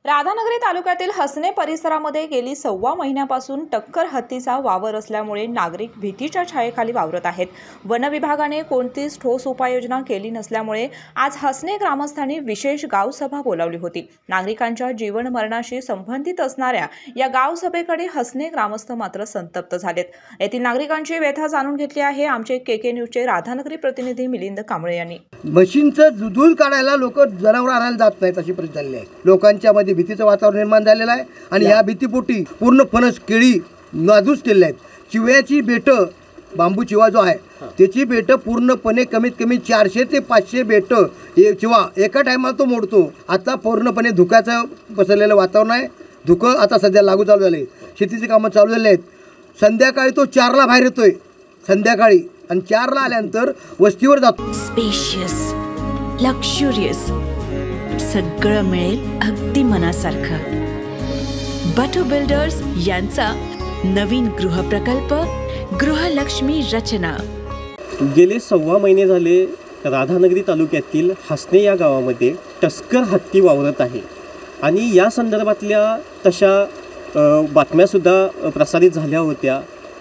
राधानगरी तालुक्यातील हसने परिसरामध्ये गेली 1.25 महिन्यापासून टक्कर हत्तीचा वावर असल्यामुळे नागरिक भीतीच्या छायेखाली वावरत आहेत। वन विभागाने कोणतीच ठोस उपाययोजना केली नसल्यामुळे आज हसने ग्रामस्थांनी विशेष गावसभा बोलावली होती। नागरिकांच्या जीवन मरणाशी संबंधित असणाऱ्या या गावसभेकडे हसने ग्रामस्थ मात्र संतप्त झालेत। येथील नागरिकांची व्यथा जाणून घेतली आहे आमचे केके न्यूजचे राधानगरी प्रतिनिधी मिलिंद कांबळे यांनी। म्हशींचं दूध काढायला लोक जनावर आणायला जात नाहीत अशी परिस्थिती झाली आहे। लोकांच्या मध्ये भीतीचं वातावरण निर्माण झालेलं आहे आणि या भीतीपोटी पूर्ण फणस केळी नाजूक केलेले आहेत। चिव्याची बेटं बांबू चिवा जो आहे त्याची बेटं पूर्णपणे कमीत कमी 400 ते 500 बेटं चिवा एका टायमाला तो मोडतो। आता पूर्णपणे धुक्याचं पसरलेलं वातावरण आहे। धुकं आता सध्या लागू चालू झाले, शेतीची कामं चालू झाली आहेत। संध्याकाळी तो 4ला बाहेर येतोय संध्याकाळी आणि 4ला आल्यानंतर वस्तीवर जातो। स्पेशियस लक्झुरियस सगळं मिळेल अगदी मनासारखं। बटू बिल्डर्स यांचा नवीन गृहप्रकल्प गृहलक्ष्मी रचना। गेले 1.25 महिने झाले राधानगरी तालुक्यातील हसने या गावामध्ये टस्कर हत्ती वावरत आहे आणि या संदर्भातल्या तशा बातम्यासुद्धा प्रसारित झाल्या होत्या।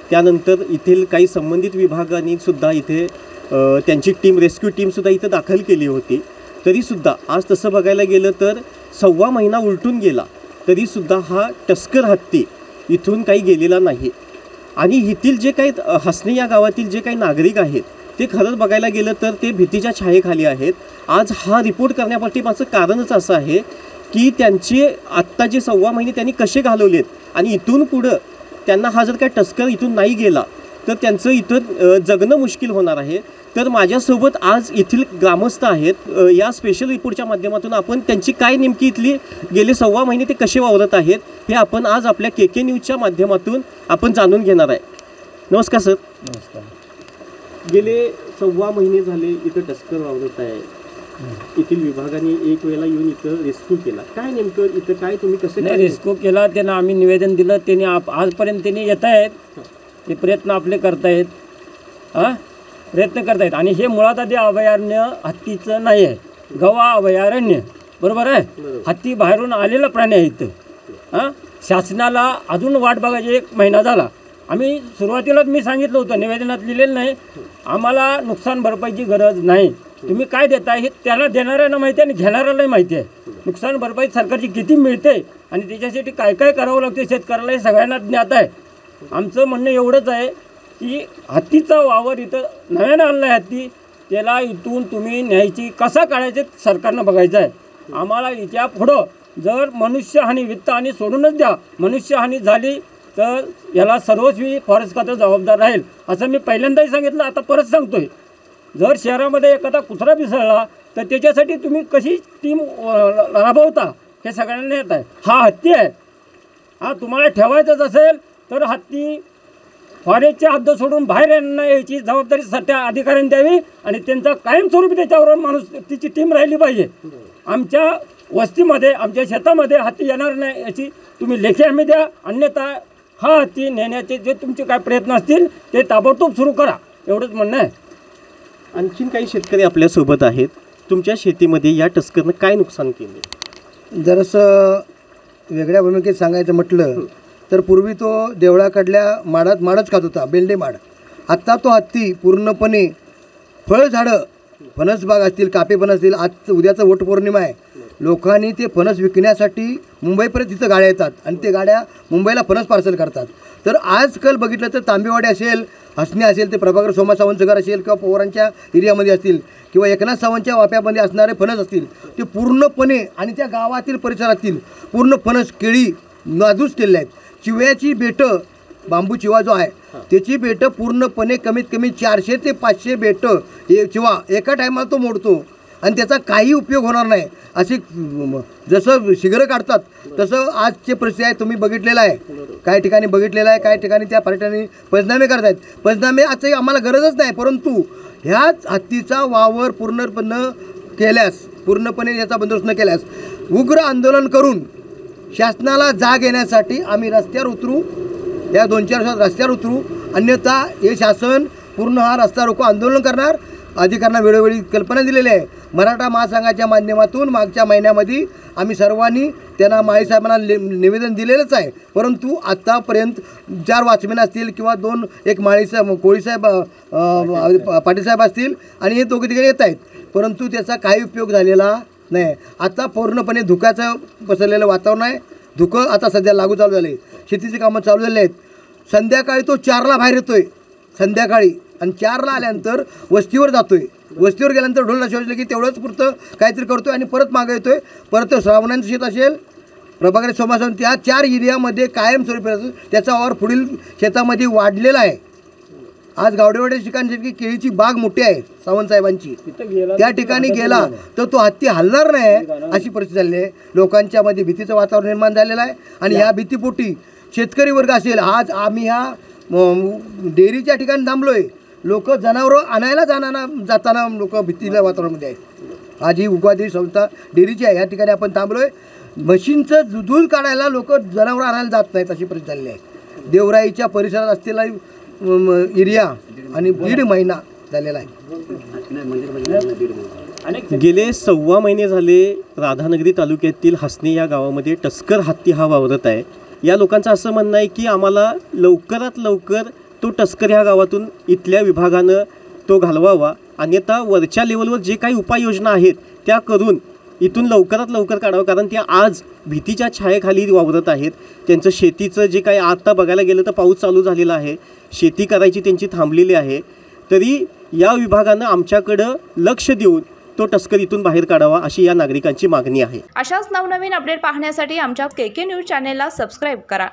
त्यानंतर येथील काही संबंधित विभागांनी सुद्धा इथे त्यांची टीम रेस्क्यू टीमसुद्धा इथं दाखल केली होती। तरीसुद्धा आज तसं बघायला गेलं तर 1.25 महिना उलटून गेला तरीसुद्धा हा टस्कर हत्ती इथून काही गेलेला नाही। आणि इथील जे काही हसने या गावातील जे काही नागरिक आहेत ते खरंच बघायला गेलं तर ते भीतीच्या छायेखाली आहेत। आज हा रिपोर्ट करण्यापाठीमागचं कारणच असं आहे की त्यांचे आत्ता जे 1.25 महिने त्यांनी कसे घालवलेत आणि इथून पुढं त्यांना हा जर काय टस्कर इथून नाही गेला तर त्यांचं इथं जगणं मुश्किल होणार आहे। तर माझ्यासोबत आज येथील ग्रामस्थ आहेत। या स्पेशल रिपोर्टच्या माध्यमातून आपण त्यांची काय नेमकी इथली गेले 1.25 महिने ते कसे वावरत आहेत हे आपण आज आपल्या केके न्यूजच्या माध्यमातून आपण जाणून घेणार आहे। नमस्कार सर। नमस्कार। गेले 1.25 महिने झाले इथं टस्कर वावरत आहे। येथील विभागाने एक वेळेला येऊन इथं रेस्क्यू केला, काय नेमकं इथं काय तुम्ही कसं नाही रेस्क्यू केला त्यांना आम्ही निवेदन दिलं, त्यांनी आजपर्यंत त्यांनी येत आहेत ते प्रयत्न आपले करतायत प्रयत्न करतायत। आणि हे मुळात आधी अभयारण्य हत्तीचं नाही आहे, गवा अभयारण्य बरोबर आहे। हत्ती बाहेरून आलेला प्राणी आहे इथं। शासनाला अजून वाट बघायची 1 महिना झाला। आम्ही सुरुवातीलाच मी सांगितलं होतं, निवेदनात लिहिलेलं नाही, आम्हाला नुकसान भरपाईची गरज नाही। तुम्ही काय देताय हे त्याला देणाऱ्यांना माहिती आहे आणि घेणाऱ्यालाही माहिती आहे। नुकसान भरपाई सरकारची किती मिळते आणि त्याच्यासाठी काय काय करावं लागते शेतकऱ्याला हे सगळ्यांना ज्ञात आहे। आमचं म्हणणं एवढंच आहे की हत्तीचा वावर इथं नव्यानं आणला आहे हत्ती, त्याला इथून तुम्ही न्यायची कसा काढायचे सरकारनं बघायचं आहे। आम्हाला इथ्या पुढं जर मनुष्यहानी वित्तहानी सोडूनच द्या, मनुष्यहानी झाली तर याला सर्वस्वी फॉरेस्ट खातं जबाबदार राहील असं मी पहिल्यांदाही सांगितलं, आता परत सांगतोय। जर शहरामध्ये एखादा कुत्रा पिसळला तर त्याच्यासाठी तुम्ही कशी टीम राबवता हे सगळ्यांना येत आहे। हा हत्ती आहे, हा तुम्हाला ठेवायचंच असेल तर हत्ती फॉरेस्टच्या हद्द सोडून बाहेर यायची जबाबदारी सध्या अधिकाऱ्यांनी द्यावी आणि त्यांचा कायमस्वरूपी त्याच्यावर माणूस तिची टीम राहिली पाहिजे। आमच्या वस्तीमध्ये आमच्या शेतामध्ये हत्ती येणार नाही याची तुम्ही लेखी हमी द्या, अन्यथा हा हत्ती नेण्याचे जे तुमचे काय प्रयत्न असतील ते ताबडतोब सुरू करा, एवढंच म्हणणं आहे। आणखीन काही शेतकरी आपल्यासोबत आहेत। तुमच्या शेतीमध्ये या टस्करनं काय नुकसान केले? जरासं वेगळ्या भूमिकेत सांगायचं म्हटलं तर पूर्वी तो देवळाकडल्या माडच खात होता, बेंडे माड। आत्ता तो हत्ती पूर्णपणे फळझाडं फणस बाग असतील, कापे पण असतील, आज उद्याचं वटपौर्णिमा आहे, लोकांनी ते फणस विकण्यासाठी मुंबईपर्यंत तिथं गाड्या येतात आणि ते गाड्या मुंबईला फणस पार्सल करतात। तर आजकाल बघितलं तर तांबेवाडी असेल, हसने असेल, ते प्रभाकर सोमा सावंतचं घर असेल किंवा पोरांच्या एरियामध्ये असतील किंवा एकनाथ सावंतच्या वाप्यामध्ये असणारे फणस असतील ते पूर्णपणे आणि त्या गावातील परिसरातील पूर्ण फणस केळी नाजूक केलेले आहेत। चिव्याची बेटं बांबू चिवा जो आहे त्याची बेटं पूर्णपणे कमीत कमी 400 ते 500 बेटं चिवा एका टायमाला तो मोडतो आणि त्याचा काही उपयोग होणार नाही। अशी जसं शिगरं काढतात तसं आजची परिस्थिती आहे, तुम्ही बघितलेलं आहे, काही ठिकाणी बघितलेलं आहे, काही ठिकाणी त्या पर्यटनाने पंचनामे करत आहेत। पंचनामे आजही आम्हाला गरजच नाही, परंतु ह्याच हत्तीचा वावर पूर्णपणे याचा बंदोबस्त न केल्यास उग्र आंदोलन करून शासनाला जाग येण्यासाठी आम्ही रस्त्यावर उतरू, या 2-4 दिवसात रस्त्यावर उतरू, अन्यथा हे शासन पूर्ण हा रस्ता रोको आंदोलन करणार अधिकाऱ्यांना वेळोवेळी कल्पना दिलेली आहे. मराठा महासंघाच्या माध्यमातून मागच्या महिन्यामध्ये आम्ही सर्वांनी त्यांना माळीसाहेबांना निवेदन दिलेलंच आहे. परंतु आत्तापर्यंत 4 वॉचमॅन असतील किंवा 2 एक माळीसाहेब कोळीसाहेब पाटीलसाहेब असतील आणि हे दोघे तिकडे येत आहेत, परंतु त्याचा काही उपयोग झालेला नाही. आता पूर्णपणे धुक्याचं पसरलेलं वातावरण आहे. धुकं आता सध्या लागू चालू झाले, शेतीची कामं चालू झाली आहेत. संध्याकाळी तो 4ला बाहेर येतोय संध्याकाळी आणि 4ला आल्यानंतर वस्तीवर जातोय. वस्तीवर गेल्यानंतर ढोल वाजले की तेवढंच पुरतं काहीतरी करतोय आणि परत मागं येतोय. परत श्रावणांचं शेत असेल, प्रभाकरी समाजात त्या 4 एरियामध्ये कायमस्वरूपी त्याचा वावर पुढील शेतामध्ये वाढलेला आहे. आज गावडेवाडी ठिकाणी केळीची बाग मोठी आहे सावंतसाहेबांची, त्या ठिकाणी गेला तर तो हत्ती हलणार नाही अशी परिस्थिती झाली आहे. लोकांच्या मध्ये भीतीचं वातावरण निर्माण झालेलं आहे आणि ह्या भीतीपोटी शेतकरी वर्ग असेल, आज आम्ही ह्या डेअरीच्या ठिकाणी थांबलो आहे. लोक जनावरं आणायला जाताना लोक भीतीच्या वातावरणामध्ये आहेत. आज ही उगादेवी संस्था डेअरीची आहे, या ठिकाणी आपण थांबलो आहे. म्हशींचं दूध काढायला लोक जनावरं आणायला जात नाहीत अशी परिस्थिती झालेली आहे. देवराईच्या परिसरात असलेला एरिया आणि 1.5 महिना झालेला आहे. गेले 1.25 महिने झाले राधानगरी तालुक्यातील हसने या गावामध्ये टस्कर हत्ती हा वावरत आहे. या लोकांचं असं म्हणणं आहे की आम्हाला लवकरात लवकर तो टस्कर ह्या गावातून इथल्या विभागानं तो घालवावा, अन्यथा वरच्या लेवलवर जे काही उपाययोजना आहेत त्या करून इथून लवकरात लवकर काढावं, कारण ते आज भीतीच्या छायेखाली वावरत आहेत. त्यांचं शेतीचं जे काही आत्ता बघायला गेलं तर पाऊस चालू झालेला आहे, शेती करायची त्यांची थांबलेली आहे. तरी या विभागानं आमच्याकडं लक्ष देऊन तो टस्कर इथून बाहेर काढावा अशी या नागरिकांची मागणी आहे. अशाच नवनवीन अपडेट पाहण्यासाठी आमच्या KK न्यूज चॅनेलला सबस्क्राईब करा.